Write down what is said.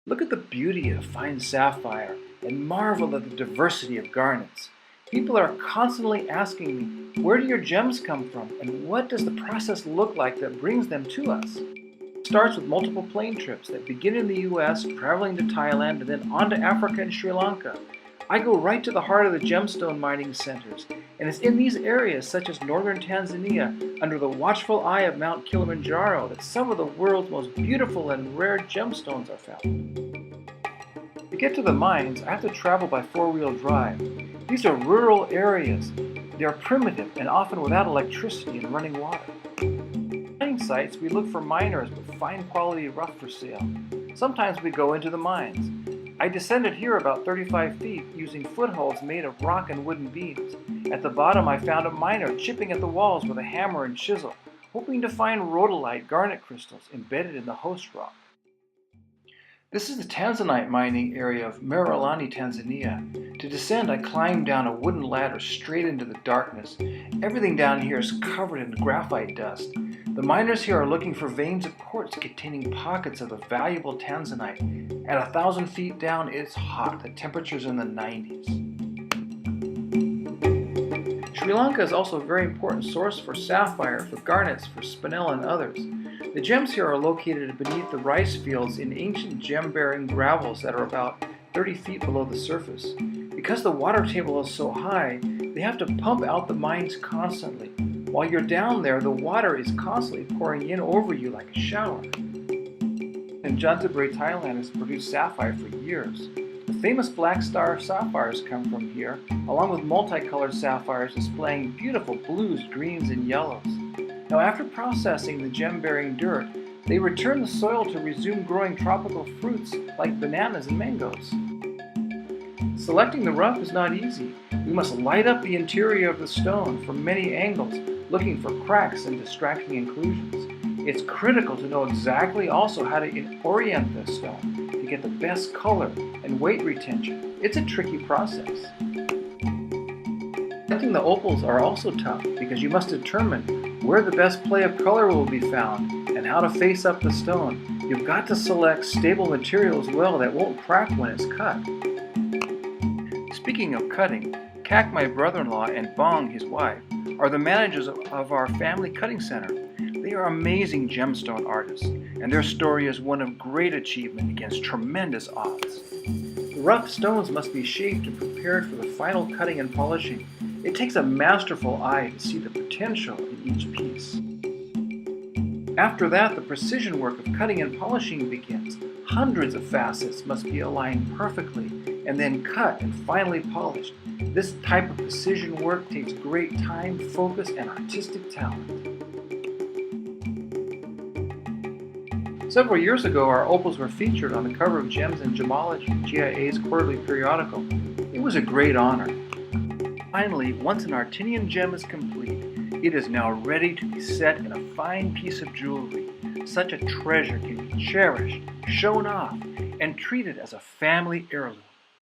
Look at the beauty of fine sapphire and marvel at the diversity of garnets. People are constantly asking me, where do your gems come from and what does the process look like that brings them to us? It starts with multiple plane trips that begin in the US, traveling to Thailand, and then on to Africa and Sri Lanka. I go right to the heart of the gemstone mining centers, and it's in these areas such as northern Tanzania, under the watchful eye of Mount Kilimanjaro, that some of the world's most beautiful and rare gemstones are found. To get to the mines, I have to travel by four-wheel drive. These are rural areas. They are primitive and often without electricity and running water. At mining sites, we look for miners with fine quality rough for sale. Sometimes we go into the mines. I descended here about 35 feet using footholds made of rock and wooden beams. At the bottom I found a miner chipping at the walls with a hammer and chisel, hoping to find rhodolite garnet crystals embedded in the host rock. This is the Tanzanite mining area of Merulani, Tanzania. To descend, I climbed down a wooden ladder straight into the darkness. Everything down here is covered in graphite dust. The miners here are looking for veins of quartz containing pockets of the valuable Tanzanite. At 1,000 feet down, it's hot. The temperature's in the 90s. Sri Lanka is also a very important source for sapphire, for garnets, for spinel, and others. The gems here are located beneath the rice fields in ancient gem-bearing gravels that are about 30 feet below the surface. Because the water table is so high, they have to pump out the mines constantly. While you're down there, the water is constantly pouring in over you like a shower. In Jantaburi, Thailand has produced sapphire for years. The famous black star sapphires come from here, along with multicolored sapphires displaying beautiful blues, greens, and yellows. Now, after processing the gem-bearing dirt, they return the soil to resume growing tropical fruits like bananas and mangoes. Selecting the rough is not easy. We must light up the interior of the stone from many angles, looking for cracks and distracting inclusions. It's critical to know exactly also how to orient the stone to get the best color and weight retention. It's a tricky process. Selecting the opals are also tough because you must determine where the best play of color will be found and how to face up the stone. You've got to select stable material as well that won't crack when it's cut. Speaking of cutting, Kak, my brother-in-law, and Bong, his wife, are the managers of our family cutting center. They are amazing gemstone artists, and their story is one of great achievement against tremendous odds. The rough stones must be shaped and prepared for the final cutting and polishing. It takes a masterful eye to see the potential in each piece. After that, the precision work of cutting and polishing begins. Hundreds of facets must be aligned perfectly and then cut and finally polished. This type of precision work takes great time, focus, and artistic talent. Several years ago, our opals were featured on the cover of Gems and Gemology, GIA's quarterly periodical. It was a great honor. Finally, once an Artinian gem is complete, it is now ready to be set in a fine piece of jewelry. Such a treasure can be cherished, shown off, and treated as a family heirloom.